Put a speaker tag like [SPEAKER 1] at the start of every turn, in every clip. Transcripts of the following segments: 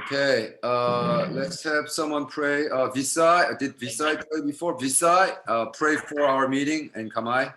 [SPEAKER 1] Okay, let's have someone pray. Visai, did Visai pray before? Visai, pray for our meeting and Kamai.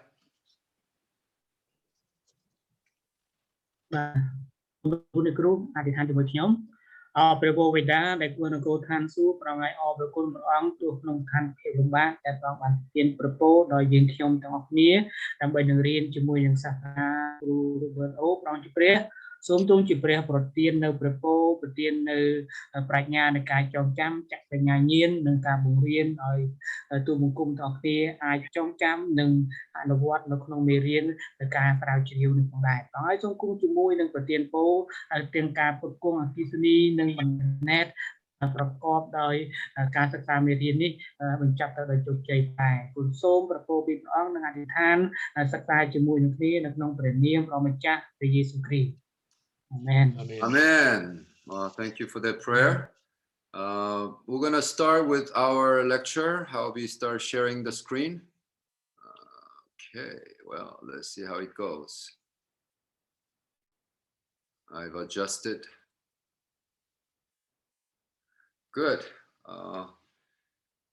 [SPEAKER 2] Amen.
[SPEAKER 1] Amen. Thank you for that prayer. We're going to start with our lecture. How we start sharing the screen. Okay, well, let's see how it goes. I've adjusted. Good.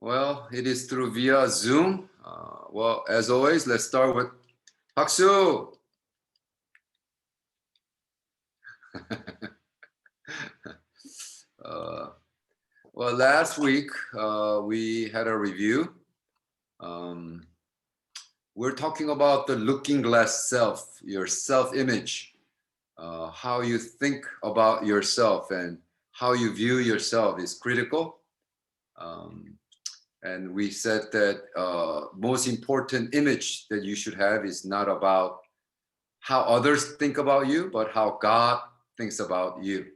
[SPEAKER 1] Well, it is through via Zoom. Well, as always, let's start with Haksu. Well, last week we had a review. We're talking about the looking glass self, your self-image, how you think about yourself and how you view yourself is critical. And we said that most important image that you should have is not about how others think about you, but how God thinks about you.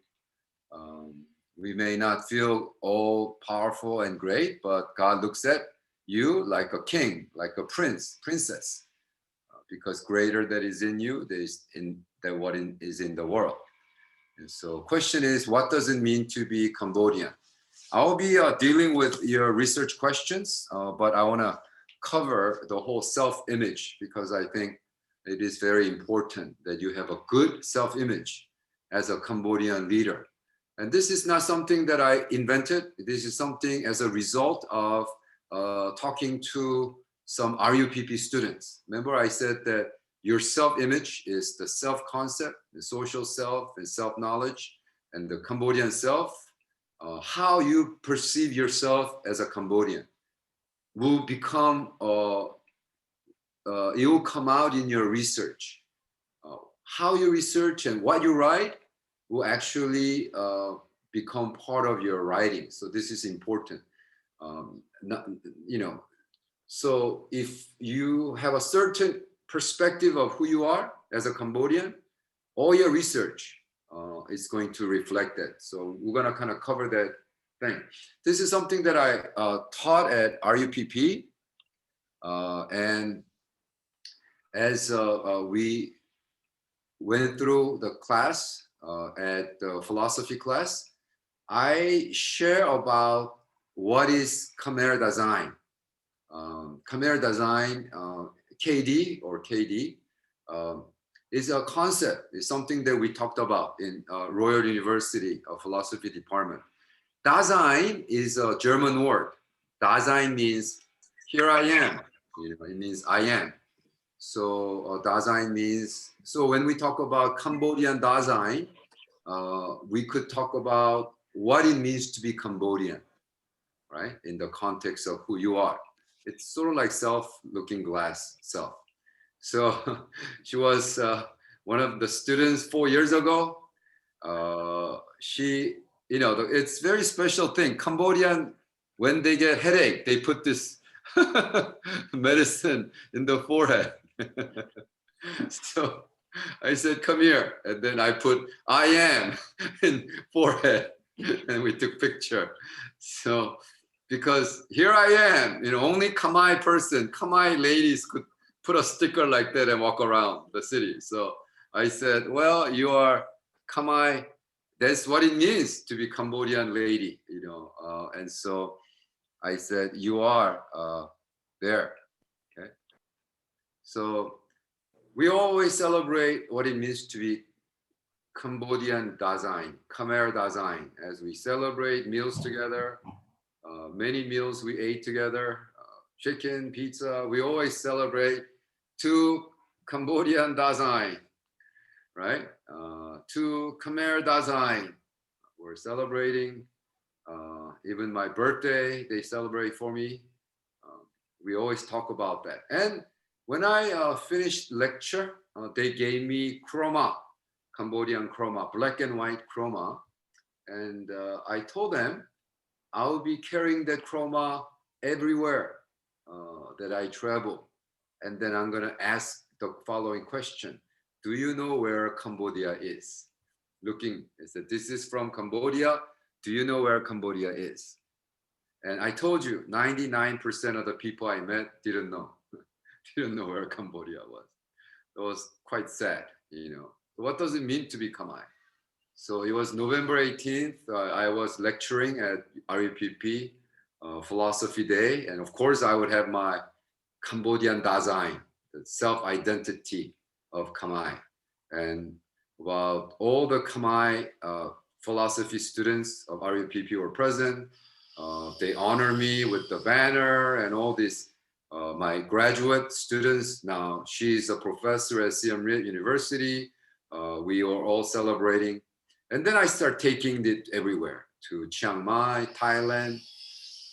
[SPEAKER 1] We may not feel all powerful and great, but God looks at you like a king, like a princess, because greater that is in you than what is in the world. And so question is, what does it mean to be Cambodian? I'll be dealing with your research questions, but I want to cover the whole self-image because I think it is very important that you have a good self-image as a Cambodian leader. And this is not something that I invented. This is something as a result of talking to some RUPP students. Remember I said that your self-image is the self-concept, the social self, and self-knowledge, and the Cambodian self. How you perceive yourself as a Cambodian will become, it will come out in your research. How you research and what you write will actually become part of your writing. So this is important. So if you have a certain perspective of who you are as a Cambodian, all your research is going to reflect that. So we're going to kind of cover that thing. This is something that I taught at RUPP. And as we went through the class at the philosophy class, I share about what is Khmer Dasein. Khmer Dasein, KD or KD, is a concept, is something that we talked about in Royal University Philosophy Department. Dasein is a German word. Dasein means here I am. It means I am. So Dasein means, so when we talk about Cambodian Dasein, we could talk about what it means to be Cambodian, right? In the context of who you are. It's sort of like self-looking glass self. So she was one of the students 4 years ago. She, it's very special thing. Cambodian, when they get headache, they put this medicine in the forehead. So I said, come here. And then I put, I am in forehead. And we took picture. So, because here I am, only Khmer ladies could put a sticker like that and walk around the city. So I said, well, you are Khmer. That's what it means to be Cambodian lady, and so I said, you are there, okay? So we always celebrate what it means to be Cambodian Dasein, Khmer Dasein, as we celebrate meals together. Many meals we ate together, chicken, pizza. We always celebrate to Cambodian Dasein, right? To Khmer Dasein, we're celebrating. Even my birthday, they celebrate for me. We always talk about that. And when I finished lecture, they gave me chroma, Cambodian chroma, black and white chroma. And I told them I'll be carrying that chroma everywhere that I travel. And then I'm gonna ask the following question. Do you know where Cambodia is? Looking, I said, this is from Cambodia. Do you know where Cambodia is? And I told you, 99% of the people I met didn't know. Didn't know where Cambodia was. It was quite sad, you know. So what does it mean to be Khmer? So it was November 18th. I was lecturing at RUPP Philosophy Day. And of course, I would have my Cambodian Dasein, the self-identity of Khmer. And about all the Khmer philosophy students of RUPP were present. They honor me with the banner and all this. My graduate students, now she's a professor at Siem Reap University. We are all celebrating. And then I start taking it everywhere to Chiang Mai, Thailand.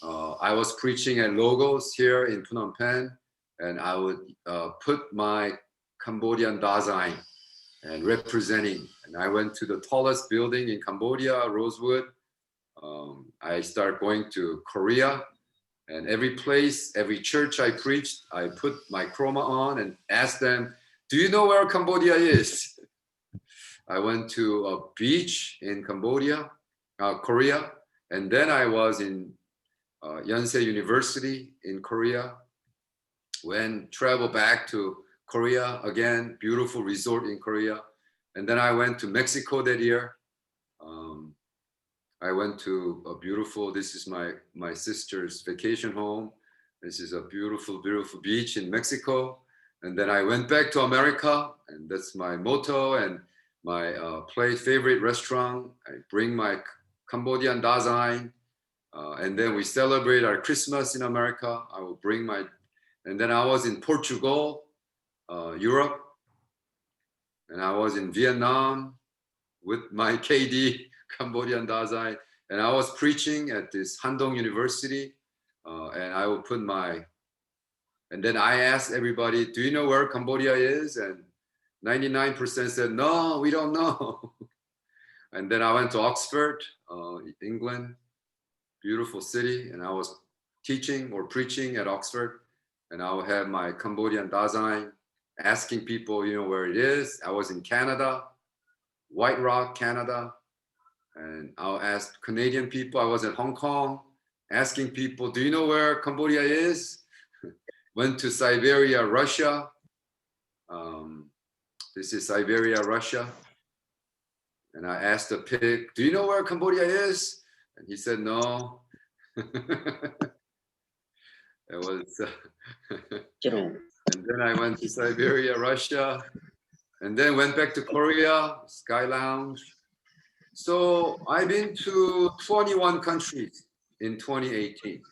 [SPEAKER 1] I was preaching at Logos here in Phnom Penh, and I would put my Cambodian Dasein and representing. And I went to the tallest building in Cambodia, Rosewood. I started going to Korea, and every place, every church I preached, I put my chroma on and asked them, do you know where Cambodia is? I went to a beach in Cambodia, Korea, and then I was in Yonsei University in Korea. When travel back to Korea again, beautiful resort in Korea. And then I went to Mexico that year. I went to a beautiful, this is my sister's vacation home. This is a beautiful, beautiful beach in Mexico. And then I went back to America, and that's my motto and my favorite restaurant. I bring my Cambodian Dasein, and then we celebrate our Christmas in America. I will bring my, and then I was in Portugal, Europe, and I was in Vietnam with my KD, Cambodian Dasein, and I was preaching at this Handong University, and I will put my, and then I asked everybody, do you know where Cambodia is? And 99% said, no, we don't know. And then I went to Oxford, England, beautiful city, and I was teaching or preaching at Oxford, and I would have my Cambodian Dasein, asking people, you know, where it is. I was in Canada, White Rock, Canada, and I'll ask Canadian people. I was in Hong Kong, asking people, do you know where Cambodia is? Went to Siberia, Russia. This is Siberia, Russia. And I asked the pig, do you know where Cambodia is? And he said, no. It was, and then I went to Siberia, Russia, and then went back to Korea, Sky Lounge. So I've been to 21 countries in 2018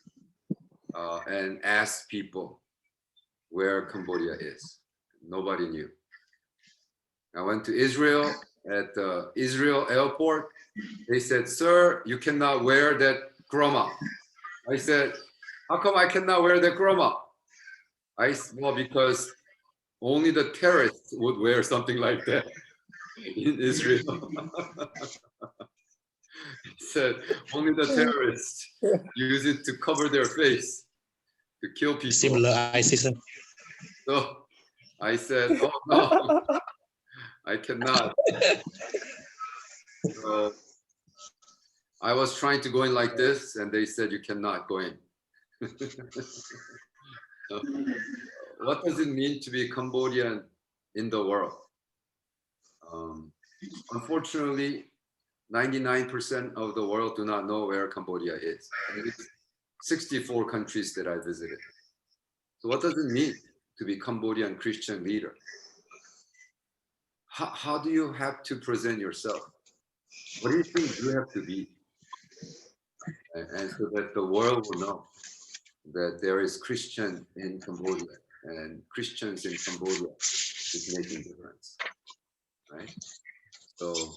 [SPEAKER 1] and asked people where Cambodia is. Nobody knew. I went to Israel at the Israel airport. They said, sir, you cannot wear that chroma. I said, how come I cannot wear the chroma? Well, because only the terrorists would wear something like that in Israel. He said, only the terrorists use it to cover their face, to kill people.
[SPEAKER 2] Similar ISIS.
[SPEAKER 1] So I said, oh no, I cannot. So I was trying to go in like this, and they said, you cannot go in. So, what does it mean to be Cambodian in the world? Unfortunately, 99% of the world do not know where Cambodia is. And it's 64 countries that I visited. So what does it mean to be Cambodian Christian leader? how do you have to present yourself? What do you think you have to be? And so that the world will know that there is Christian in Cambodia and Christians in Cambodia is making difference, right? So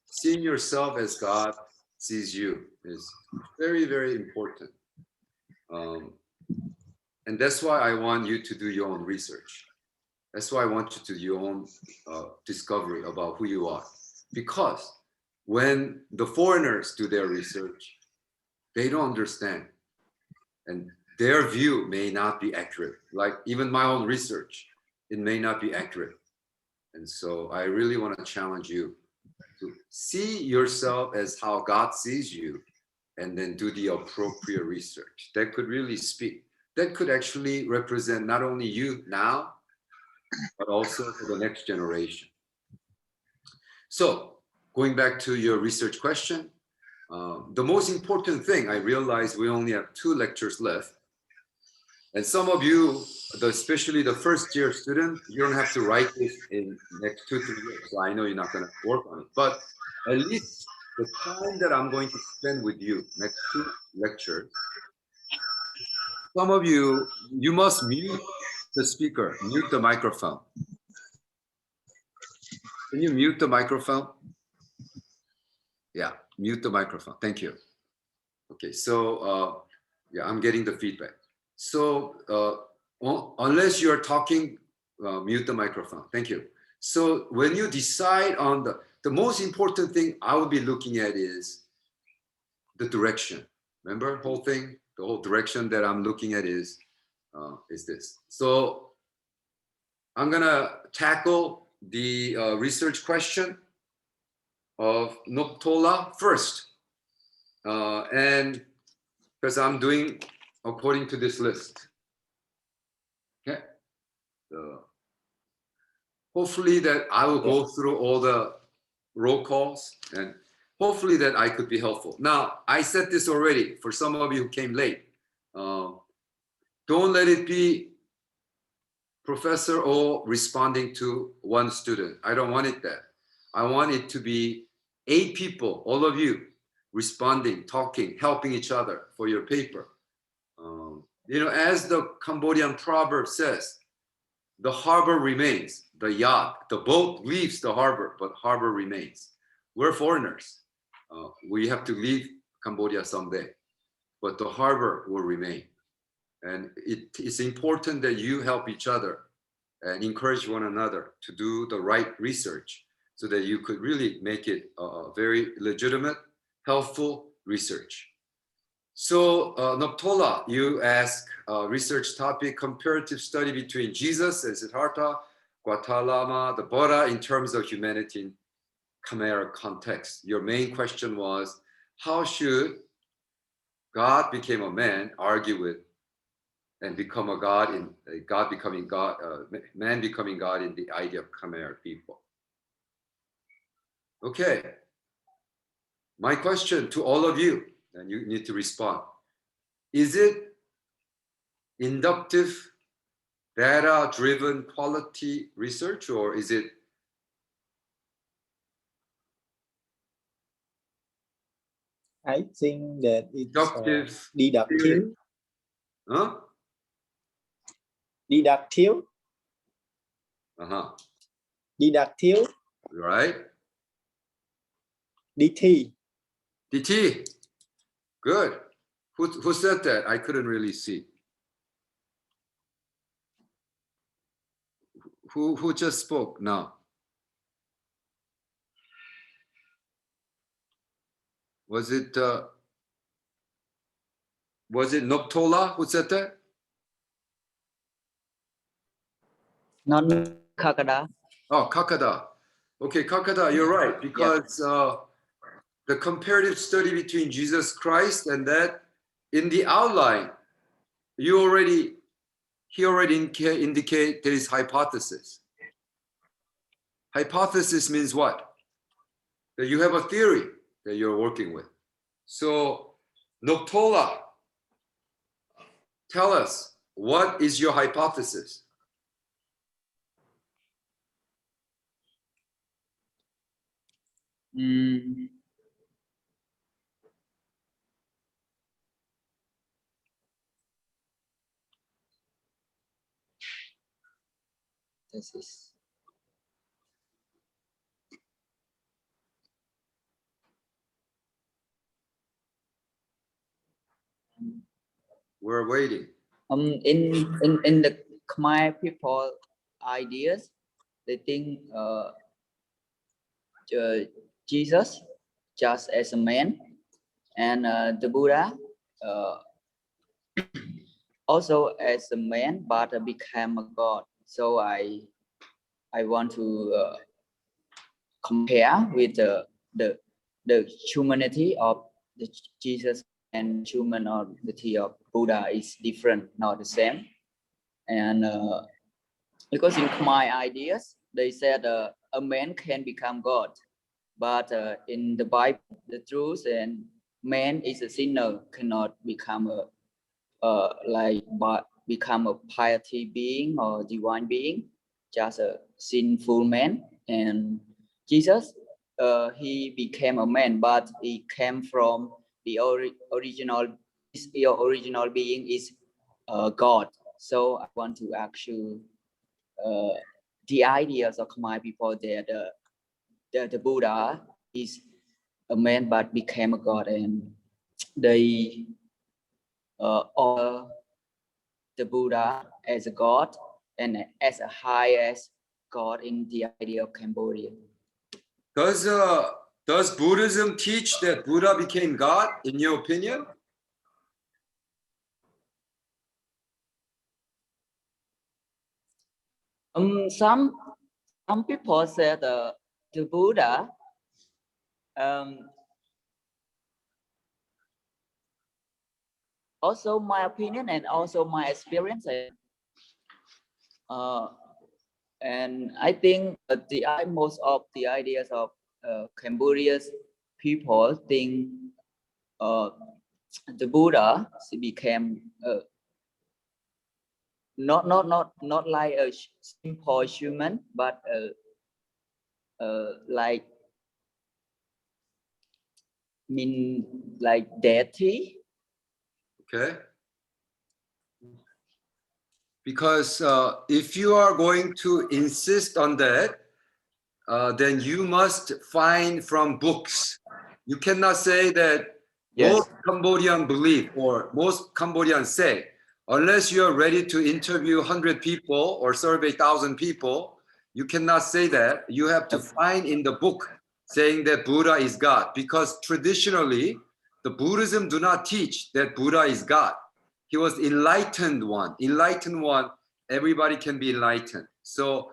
[SPEAKER 1] seeing yourself as God sees you is very, very important. And that's why I want you to do your own research. That's why I want you to do your own discovery about who you are. Because when the foreigners do their research, they don't understand. And their view may not be accurate. Like even my own research, it may not be accurate. And so I really want to challenge you to see yourself as how God sees you and then do the appropriate research. That could really speak. That could actually represent not only you now, but also for the next generation. So going back to your research question, the most important thing, I realize we only have 2 lectures left. And some of you, especially the first year student, you don't have to write this in next 2-3 years. So I know you're not going to work on it, but at least the time that I'm going to spend with you next 2 lectures, some of you, you must mute the speaker, mute the microphone. Can you mute the microphone? Yeah, mute the microphone. Thank you. Okay, so yeah, I'm getting the feedback. So unless you're talking, mute the microphone. Thank you. So when you decide on the most important thing I will be looking at is the direction. Remember, whole thing, the whole direction that I'm looking at is this. So I'm gonna tackle the research question of Noktola first. And because I'm doing according to this list. Okay. So hopefully that I will go through all the roll calls and hopefully that I could be helpful. Now, I said this already for some of you who came late. Don't let it be Professor O responding to one student. I don't want it that. I want it to be 8 people, all of you, responding, talking, helping each other for your paper. You know, as the Cambodian proverb says, the harbor remains, the yacht, the boat leaves the harbor, but harbor remains. We're foreigners. We have to leave Cambodia someday, but the harbor will remain. And it's important that you help each other and encourage one another to do the right research so that you could really make it a very legitimate, helpful research. So Noptola, you ask research topic, comparative study between Jesus and Siddhartha, Gautama, the Buddha in terms of humanity in Khmer context. Your main question was, how should God became a man argue with and become a God in God becoming God, man becoming God in the idea of Khmer people? Okay. My question to all of you, and you need to respond. Is it inductive, data-driven quality research, or is it
[SPEAKER 2] I think that it's
[SPEAKER 1] deductive?
[SPEAKER 2] deductive.
[SPEAKER 1] Huh?
[SPEAKER 2] Deductive. Deductive.
[SPEAKER 1] Right.
[SPEAKER 2] DT.
[SPEAKER 1] DT. Good. Who said that? I couldn't really see. Who just spoke now? Was it Noptola who said that?
[SPEAKER 3] Not Kakada.
[SPEAKER 1] Oh, Kakada. Okay, Kakada, you're right, because the comparative study between Jesus Christ and that in the outline, he already indicate there is hypothesis. Hypothesis means what? That you have a theory that you're working with. So Noktola, tell us, what is your hypothesis?
[SPEAKER 3] Mm, this is
[SPEAKER 1] We're waiting.
[SPEAKER 3] in the Khmer people ideas, they think Jesus just as a man, and the Buddha also as a man, but became a god. So I want to compare with the humanity of the Jesus and humanity of Buddha is different, not the same. And because in my ideas, they said a man can become God, but in the Bible, the truth and man is a sinner, cannot become become a piety being or divine being, just a sinful man. And Jesus, he became a man, but he came from the original. Your original being is God. So I want to ask you the ideas of Khmer people that the Buddha is a man but became a God, and they honor the Buddha as a God and as a highest God in the idea of Cambodia.
[SPEAKER 1] Does Buddhism teach that Buddha became God, in your opinion?
[SPEAKER 3] Some people say the Buddha also my opinion and also my experience, and I think most of the ideas of Cambodia's people think the Buddha became not like a simple human, but like deity.
[SPEAKER 1] Okay. Because if you are going to insist on that, then you must find from books. You cannot say that
[SPEAKER 3] Yes.
[SPEAKER 1] most Cambodian believe or most Cambodians say, unless you're ready to interview 100 people or survey 1,000 people, you cannot say that. You have to find in the book saying that Buddha is God, because traditionally, the Buddhism do not teach that Buddha is God. He was enlightened one. Enlightened one, everybody can be enlightened. So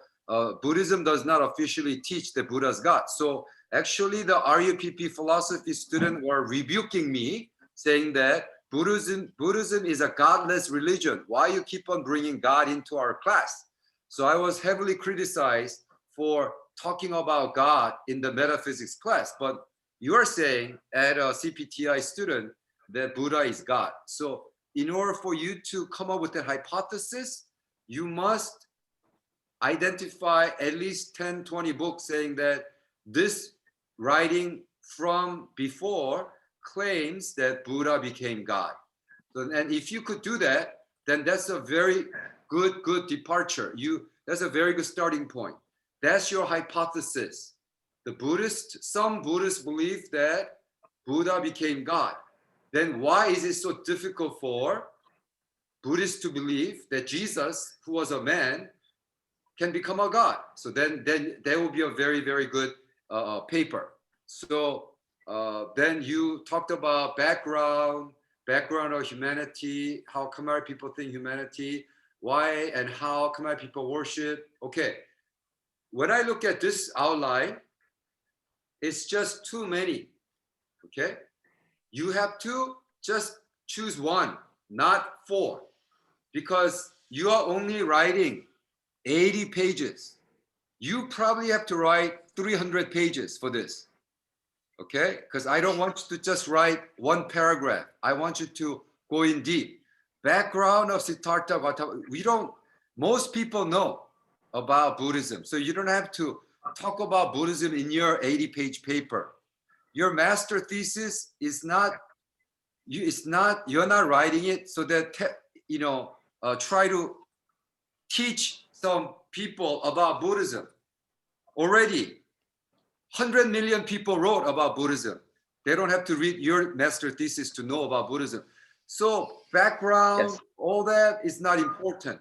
[SPEAKER 1] Buddhism does not officially teach that Buddha is God. So actually the RUPP philosophy student were rebuking me, saying that Buddhism is a godless religion. Why you keep on bringing God into our class? So I was heavily criticized for talking about God in the metaphysics class. But you are saying at a CPTI student that Buddha is God. So in order for you to come up with a hypothesis, you must identify at least 10, 20 books saying that this writing from before claims that Buddha became God. So, and if you could do that, then that's a very good departure. That's a very good starting point. That's your hypothesis. Some Buddhists believe that Buddha became God. Then why is it so difficult for Buddhists to believe that Jesus, who was a man, can become a god? So then there will be a very good paper. So then you talked about background of humanity, how Khmer people think humanity, why and how Khmer people worship. Okay, when I look at this outline, it's just too many. Okay, you have to just choose one, not 4, because you are only writing 80 pages. You probably have to write 300 pages for this, okay? Because I don't want you to just write one paragraph. I want you to go in deep. Background of Siddhartha Gautama, most people know about Buddhism, so you don't have to talk about Buddhism in your 80-page paper. Your master thesis is not, you're not writing it so that, try to teach some people about Buddhism. Already 100 million people wrote about Buddhism. They don't have to read your master thesis to know about Buddhism. So background,
[SPEAKER 3] Yes.
[SPEAKER 1] all that is not important.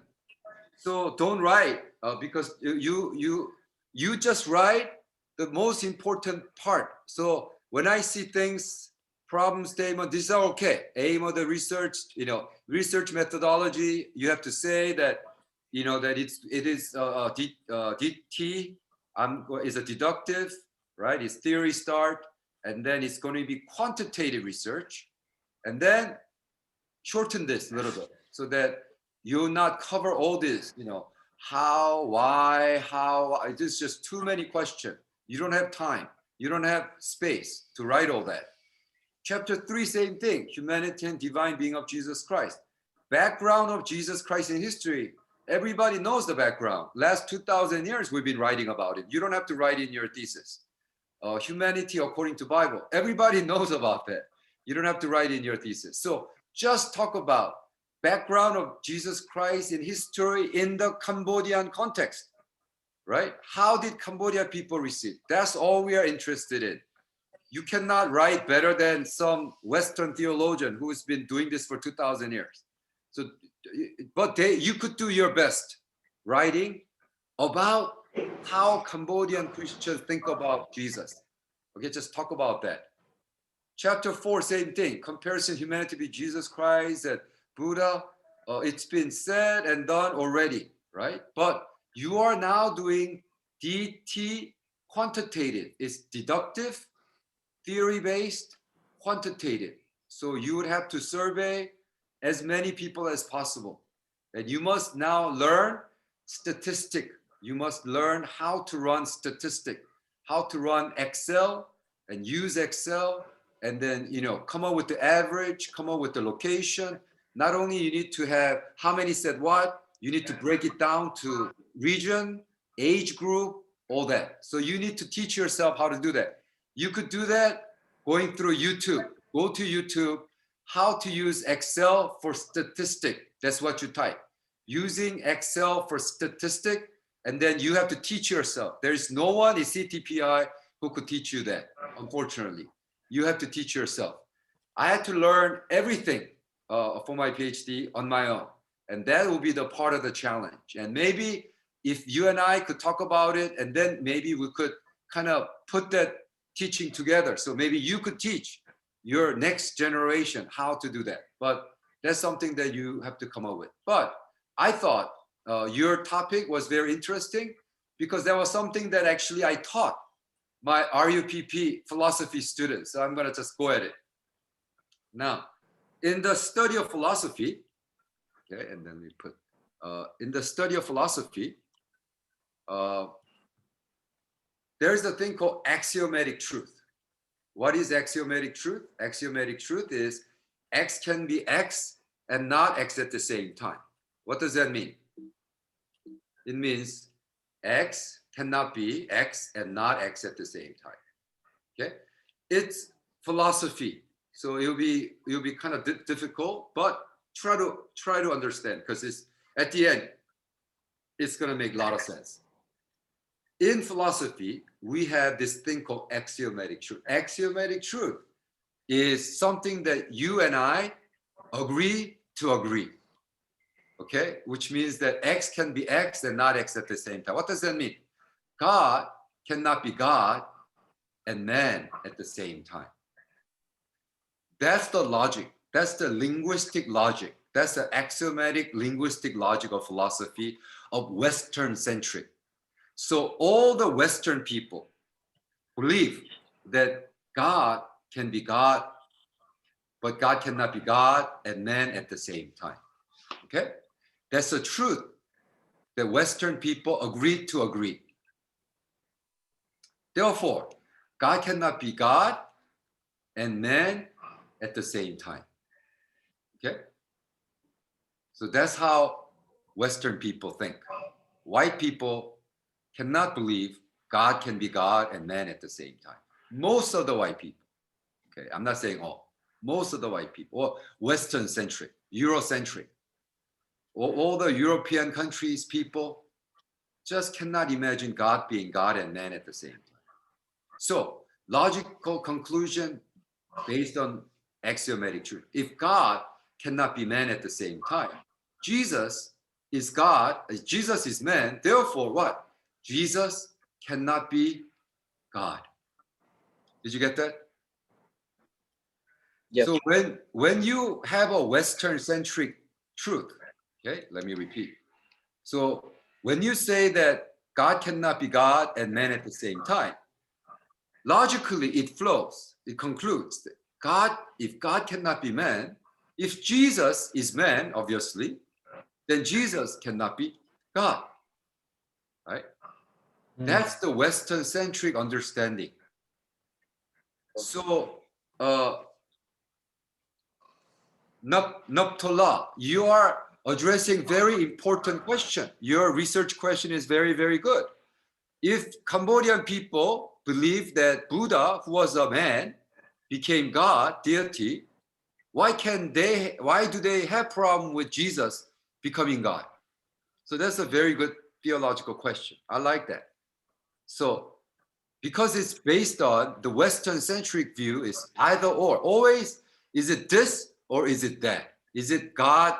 [SPEAKER 1] So don't write because you just write the most important part. So when I see things, problem statement, these are okay. Aim of the research, research methodology. You have to say that, that it is DT is a deductive, right? It's theory start, and then it's going to be quantitative research, and then shorten this a little bit so that you'll not cover all this, how, why, how. It's just too many questions. You don't have time. You don't have space to write all that. Chapter 3, same thing, humanity and divine being of Jesus Christ. Background of Jesus Christ in history. Everybody knows the background. Last 2,000 years, we've been writing about it. You don't have to write in your thesis. Humanity according to Bible. Everybody knows about that. You don't have to write in your thesis. So just talk about background of Jesus Christ in history in the Cambodian context, right? How did Cambodia people receive? That's all we are interested in. You cannot write better than some Western theologian who's been doing this for 2,000 years. So, but you could do your best writing about how Cambodian Christians think about Jesus. Okay, just talk about that. Chapter 4, same thing. Comparison humanity with Jesus Christ and Buddha. It's been said and done already, right? But you are now doing DT quantitative. It's deductive, theory-based, quantitative. So you would have to survey as many people as possible. And you must now learn statistic. You must learn how to run statistic, how to run Excel and use Excel, and then come up with the average, come up with the location. Not only you need to have how many said what, you need to break it down to region, age group, all that. So you need to teach yourself how to do that. You could do that going through YouTube. Go to YouTube, how to use Excel for statistic. That's what you type. Using Excel for statistic, and then you have to teach yourself. There is no one in CPTI who could teach you that, unfortunately. You have to teach yourself. I had to learn everything for my PhD on my own. And that will be the part of the challenge. And maybe if you and I could talk about it, and then maybe we could kind of put that teaching together. So maybe you could teach your next generation how to do that. But that's something that you have to come up with. But I thought your topic was very interesting because that was something that actually I taught my RUPP philosophy students. So I'm going to just go at it. Now, in the study of philosophy, okay, and then we put, in the study of philosophy, there's a thing called axiomatic truth. What is axiomatic truth? Axiomatic truth is X can be X and not X at the same time. What does that mean? It means X cannot be X and not X at the same time. Okay, it's philosophy, so it'll be kind of difficult, but try to understand, because it's at the end it's going to make a lot of sense. In philosophy, we have this thing called axiomatic truth. Axiomatic truth is something that you and I agree to agree. Okay, which means that X can be X and not X at the same time. What does that mean? God cannot be God and man at the same time. That's the logic. That's the linguistic logic. That's the axiomatic linguistic logic of philosophy of Western centric. So all the Western people believe that God can be God, but God cannot be God and man at the same time. Okay? That's the truth that Western people agreed to agree. Therefore, God cannot be God and man at the same time. Okay? So that's how Western people think. White people cannot believe God can be God and man at the same time. Most of the white people, okay, I'm not saying all, most of the white people, or Western centric, Eurocentric, or all the European countries, people just cannot imagine God being God and man at the same time. So, logical conclusion based on axiomatic truth. If God cannot be man at the same time, Jesus is God, Jesus is man, therefore what? Jesus cannot be God. Did you get that?
[SPEAKER 3] Yes.
[SPEAKER 1] So when you have a Western centric truth, okay, let me repeat. So when you say that God cannot be God and man at the same time, logically it flows, it concludes that God, if God cannot be man, if Jesus is man, obviously, then Jesus cannot be God, right? That's the Western centric understanding. So, Naptola, you are addressing very important question. Your research question is very, very good. If Cambodian people believe that Buddha, who was a man, became God, deity, why do they have problem with Jesus becoming God? So that's a very good theological question. I like that. So because it's based on the Western centric view is either or. Always, is it this or is it that? Is it God,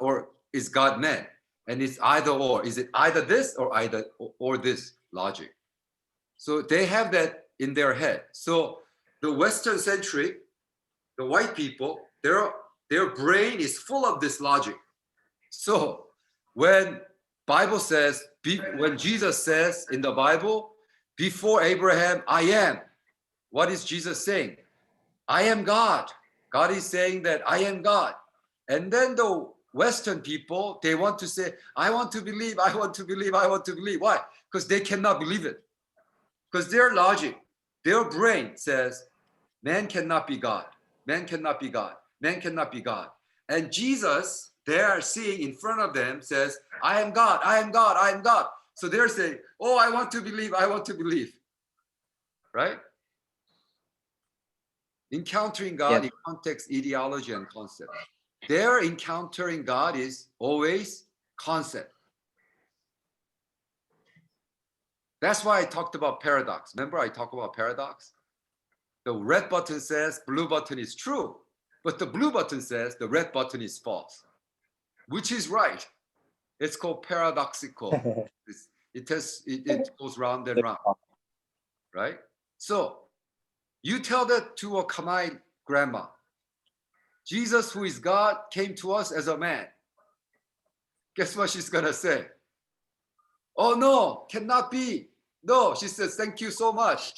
[SPEAKER 1] or is God man? And it's either or. Is it either this or either or this logic? So they have that in their head. So the Western centric, the white people, their brain is full of this logic. So when Bible says, when Jesus says in the Bible, before Abraham, I am. What is Jesus saying? I am God. God is saying that I am God. And then the Western people, they want to say, I want to believe, I want to believe, I want to believe. Why? Because they cannot believe it. Because their logic, their brain says, man cannot be God. Man cannot be God. Man cannot be God. And Jesus, they are seeing in front of them, says, I am God, I am God, I am God. So they're saying, oh, I want to believe, I want to believe. Right? Encountering God in context, ideology, and concept. Their encountering God is always concept. That's why I talked about paradox. Remember I talked about paradox? The red button says blue button is true, but the blue button says the red button is false. Which is right? It's called paradoxical. It goes round and round, right? So you tell that to a Khmer grandma. Jesus, who is God, came to us as a man. Guess what she's gonna say? Oh no, cannot be. No, she says, thank you so much.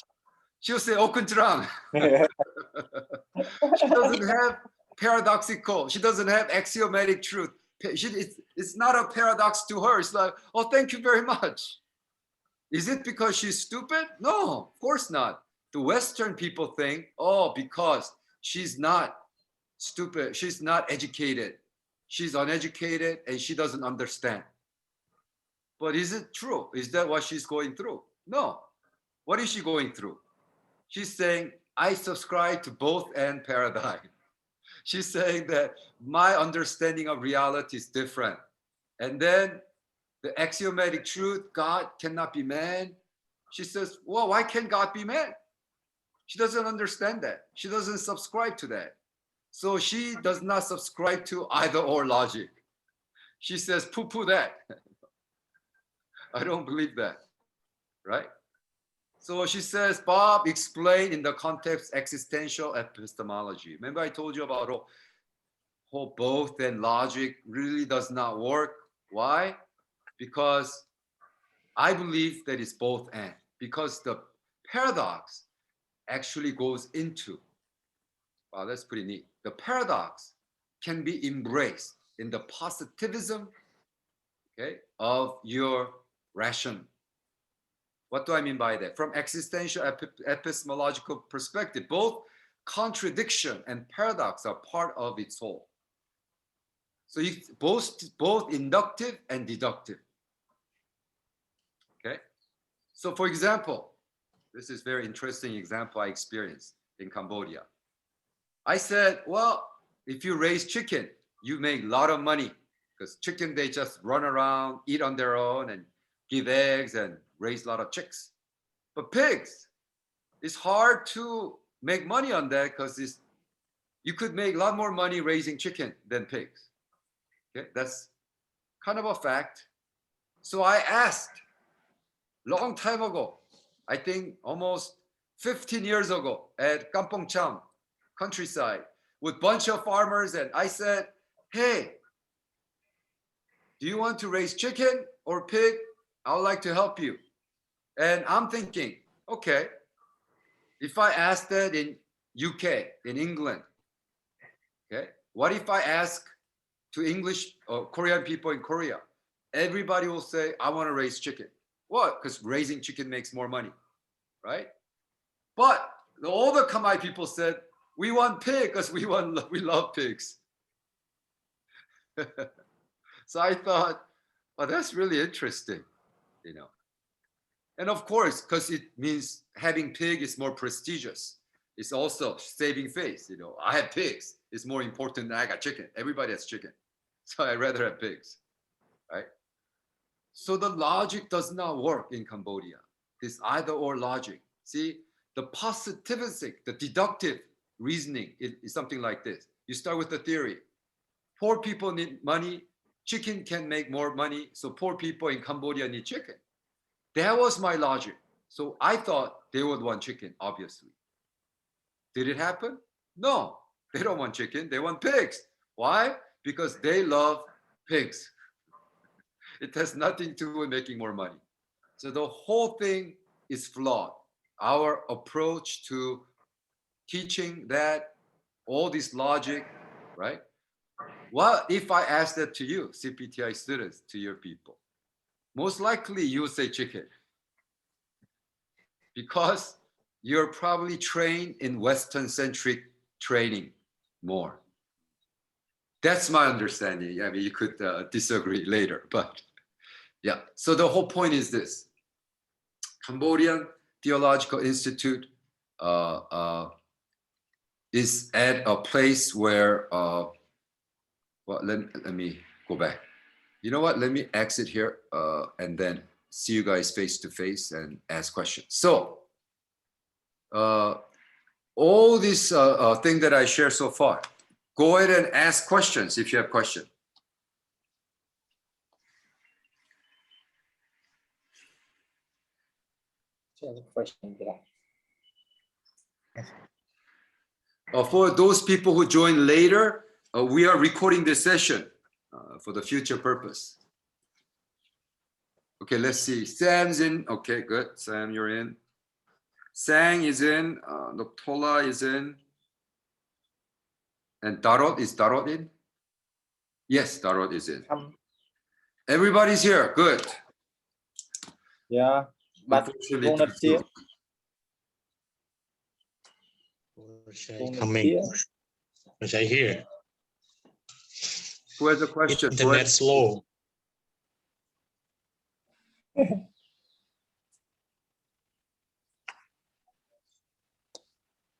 [SPEAKER 1] She'll say, oh, kuntrang. She doesn't have paradoxical. She doesn't have axiomatic truth. It's not a paradox to her. It's like, oh, thank you very much. Is it because she's stupid? No, of course not. The Western people think, oh, because she's not stupid, she's not educated, she's uneducated, and she doesn't understand. But is it true? Is that what she's going through? No. What is she going through? She's saying, I subscribe to both end paradigm. She's saying that my understanding of reality is different. And then the axiomatic truth, God cannot be man. She says, well, why can't God be man? She doesn't understand that. She doesn't subscribe to that. So she does not subscribe to either or logic. She says, poo-poo that. I don't believe that, right? So she says, Bob, explain in the context existential epistemology. Remember I told you about how both and logic really does not work. Why? Because I believe that it's both and. Because the paradox actually goes into, wow, that's pretty neat. The paradox can be embraced in the positivism, okay, of your ration. What do I mean by that? From existential epistemological perspective, both contradiction and paradox are part of its whole. So it's both inductive and deductive. Okay. So for example, this is very interesting example I experienced in Cambodia. I said, well, if you raise chicken, you make a lot of money because chicken, they just run around, eat on their own and give eggs and raise a lot of chicks. But pigs, it's hard to make money on that because you could make a lot more money raising chicken than pigs. Okay, that's kind of a fact. So I asked long time ago, I think almost 15 years ago at Kampong Cham countryside with bunch of farmers, and I said, hey, do you want to raise chicken or pig? I would like to help you. And I'm thinking, okay, if I ask that in UK, in England, okay, what if I ask to English or Korean people in Korea? Everybody will say, I want to raise chicken. What? Because raising chicken makes more money, right? But all the Khmer people said, we want pig because we love pigs. So I thought, oh, that's really interesting, you know. And of course, because it means having pig is more prestigious. It's also saving face, you know. I have pigs. It's more important than I got chicken. Everybody has chicken. So I'd rather have pigs, right? So the logic does not work in Cambodia. This either or logic. See, the positivistic, the deductive reasoning is something like this. You start with the theory. Poor people need money. Chicken can make more money. So poor people in Cambodia need chicken. That was my logic. So I thought they would want chicken, obviously. Did it happen? No, they don't want chicken. They want pigs. Why? Because they love pigs. It has nothing to do with making more money. So the whole thing is flawed. Our approach to teaching that, all this logic, right? What if I ask that to you, CPTI students, to your people? Most likely you will say chicken because you're probably trained in Western-centric training more. That's my understanding. I mean, you could disagree later, but yeah. So the whole point is this. Cambodian Theological Institute is at a place where, well, let me go back. You know what? Let me exit here and then see you guys face to face and ask questions. So all this thing that I share so far, go ahead and ask questions if you have questions. For those people who join later, we are recording this session for the future purpose. Okay, let's see. Sam's in. Okay, good. Sam, you're in. Sang is in. Noptola is in. And Darot, is Darot in? Yes, Darot is in. Everybody's here. Good.
[SPEAKER 2] Yeah, but
[SPEAKER 1] Unfortunately,
[SPEAKER 2] volunteer.
[SPEAKER 4] Coming. Was I here?
[SPEAKER 1] who has a question? Go
[SPEAKER 4] Internet
[SPEAKER 1] ahead.
[SPEAKER 4] slow.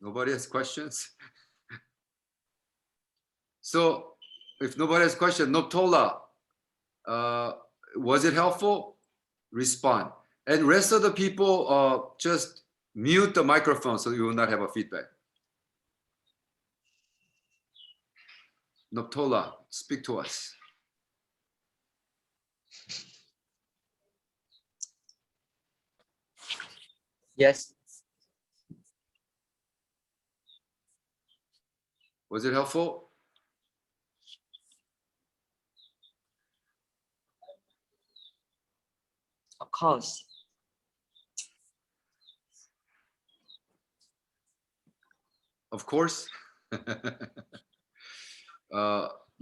[SPEAKER 1] Nobody has questions? So if nobody has questions, Noptola, was it helpful? Respond. And rest of the people, just mute the microphone so you will not have a feedback. Noptola, speak to us.
[SPEAKER 3] Yes.
[SPEAKER 1] Was it helpful?
[SPEAKER 3] Of course.
[SPEAKER 1] Of course.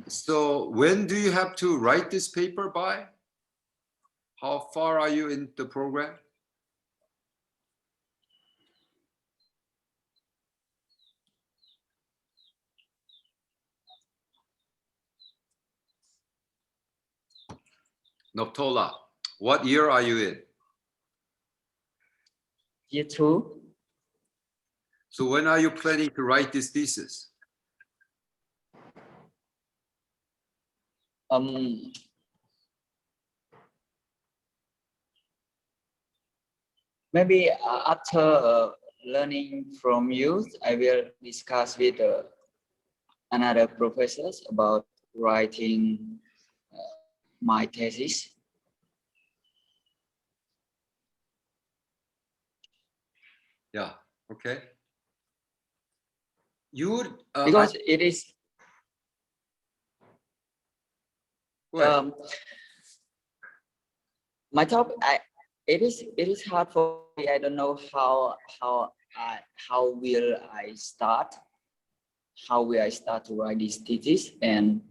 [SPEAKER 1] So when do you have to write this paper by? How far are you in the program? Noptola, what year are you in?
[SPEAKER 3] Year 2.
[SPEAKER 1] So when are you planning to write this thesis?
[SPEAKER 3] Maybe after learning from you, I will discuss with another professors about writing my thesis.
[SPEAKER 1] Yeah, okay. You would
[SPEAKER 3] Because it is my topic. It is hard for me. I don't know how will I start. How will I start to write this thesis and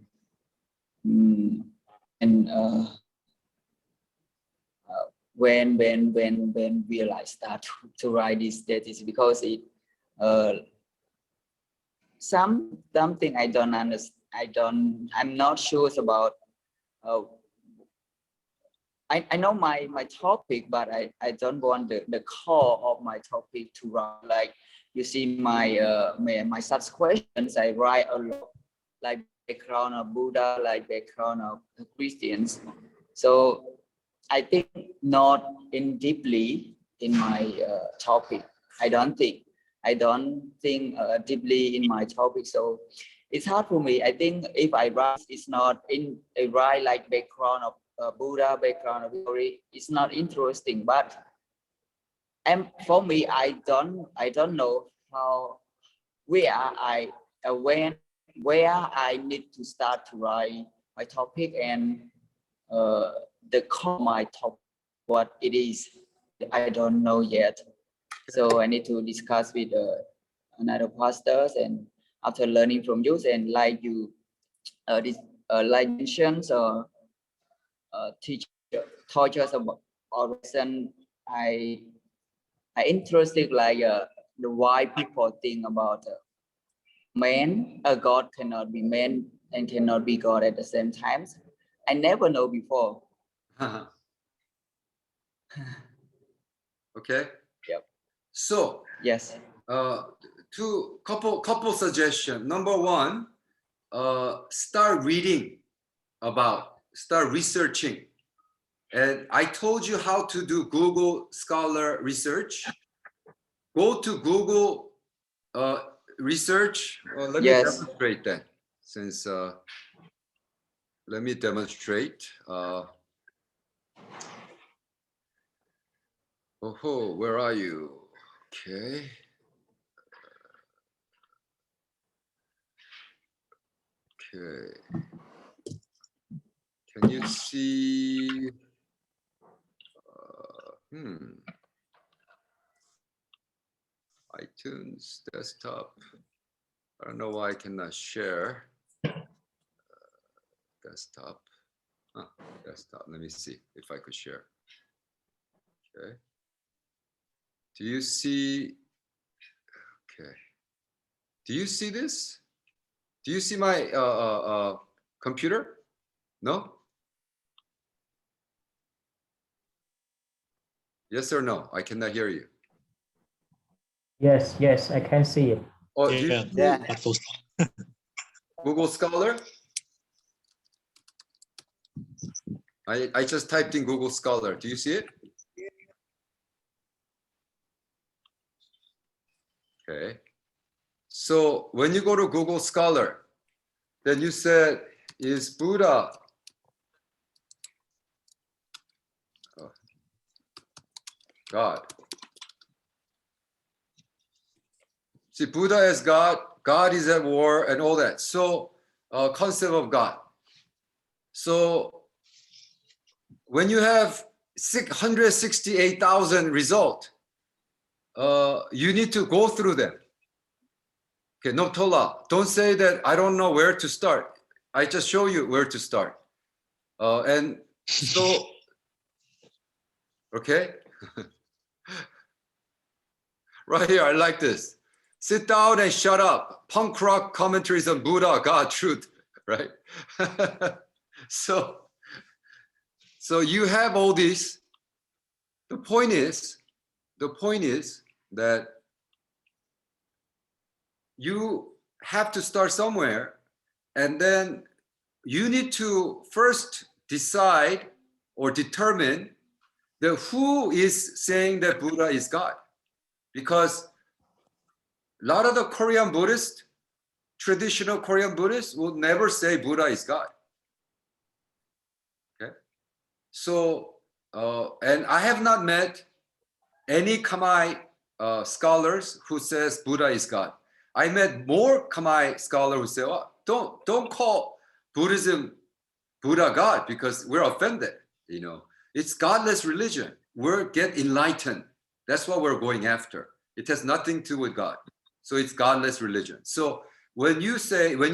[SPEAKER 3] when will I start to write this thesis, because it something I don't understand. I'm not sure about. I know my topic, but I don't want the core of my topic to write. Like you see my such questions, I write a lot, like background of Buddha, like background of Christians. So I think not in deeply in my topic. I don't think deeply in my topic. So it's hard for me. I think if I write, it's not in a write like background of Buddha, background of story. It's not interesting. But for me, I don't know how where I need to start to write my topic and the core of my topic, what it is. I don't know yet. So I need to discuss with another pastors, and after learning from you, and like you like mentions teacher taught us about or reason I interested like the why people think about man, a God cannot be man and cannot be God at the same time. I never know before.
[SPEAKER 1] Okay.
[SPEAKER 3] Yep.
[SPEAKER 1] So
[SPEAKER 3] yes.
[SPEAKER 1] Couple suggestion. Number one, start reading start researching. And I told you how to do Google Scholar research. Go to Google research. Let me demonstrate that. Since let me demonstrate. Where are you? Okay. Okay. Can you see? iTunes desktop. I don't know why I cannot share. Desktop. Desktop. Let me see if I could share. Okay. Do you see? Okay. Do you see this? Do you see my computer? No? Yes or no? I cannot hear you.
[SPEAKER 5] Yes, I can see it.
[SPEAKER 1] Oh,
[SPEAKER 4] Yeah.
[SPEAKER 1] Google Scholar? I just typed in Google Scholar. Do you see it? Okay. So when you go to Google Scholar, then you said, is Buddha God? See, Buddha is God, God is at war, and all that. So, concept of God. So, when you have 668,000 result, you need to go through them. Okay, no tola. Don't say that I don't know where to start. I just show you where to start. And so, okay. Right here, I like this. Sit down and shut up. Punk rock commentaries on Buddha, God, truth, right? So you have all these. The point is, the point is that you have to start somewhere, and then you need to first decide or determine that who is saying that Buddha is God. Because a lot of the Korean Buddhists, traditional Korean Buddhists, will never say Buddha is God. Okay? So, and I have not met any Kamai scholars who says Buddha is God. I met more Kamai scholars who say, oh, don't call Buddhism Buddha God, because we're offended. You know, it's godless religion. We're get enlightened. That's what we're going after. It has nothing to do with God. So it's godless religion. So when you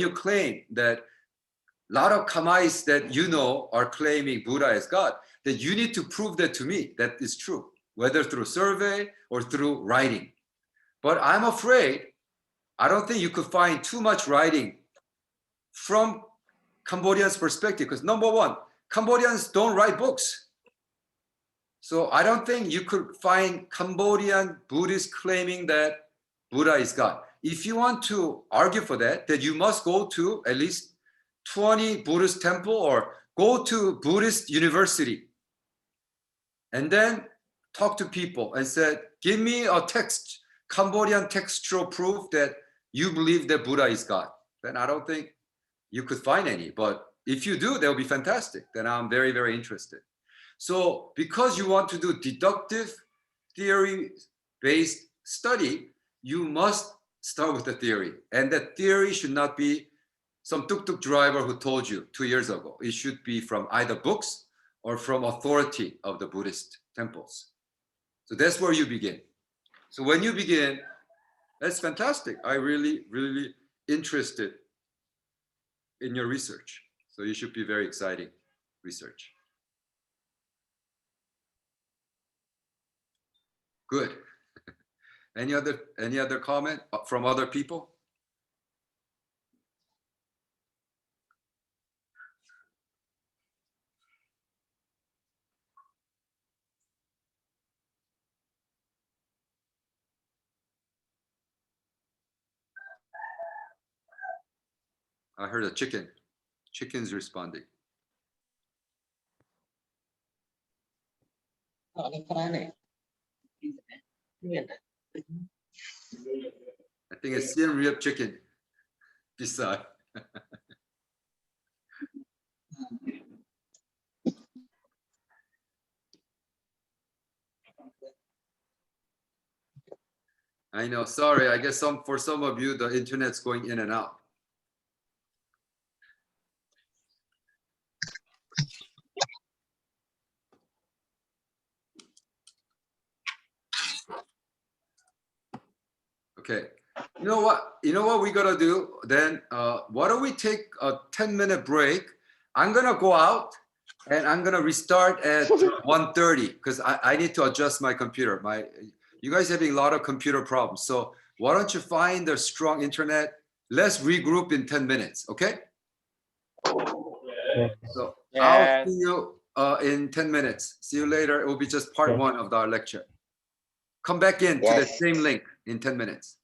[SPEAKER 1] claim that a lot of Kamais that you know are claiming Buddha as God, that you need to prove that to me that is true, whether through survey or through writing. But I'm afraid, I don't think you could find too much writing from Cambodians' perspective, because number one, Cambodians don't write books. So I don't think you could find Cambodian Buddhists claiming that Buddha is God. If you want to argue for that, then you must go to at least 20 Buddhist temple or go to Buddhist university and then talk to people and say, give me a text, Cambodian textual proof that you believe that Buddha is God. Then I don't think you could find any, but if you do, they'll be fantastic. Then I'm very, very interested. So because you want to do deductive theory-based study, you must start with the theory. And that theory should not be some tuk-tuk driver who told you 2 years ago. It should be from either books or from authority of the Buddhist temples. So that's where you begin. So when you begin, that's fantastic. I really, really interested in your research. So you should be very exciting research. Good. Any other comment from other people? I heard a chicken. Chicken's responding. I think it's Siem Reap chicken. Beside. I know. Sorry. I guess for some of you, the internet's going in and out. Okay. You know what we're gonna do then? Why don't we take a 10-minute break? I'm gonna go out and I'm gonna restart at 1:30 because I need to adjust my computer. You guys having a lot of computer problems. So why don't you find a strong internet? Let's regroup in 10 minutes, okay? So I'll see you in 10 minutes. See you later. It will be just part one of our lecture. Come back in to the same link in 10 minutes.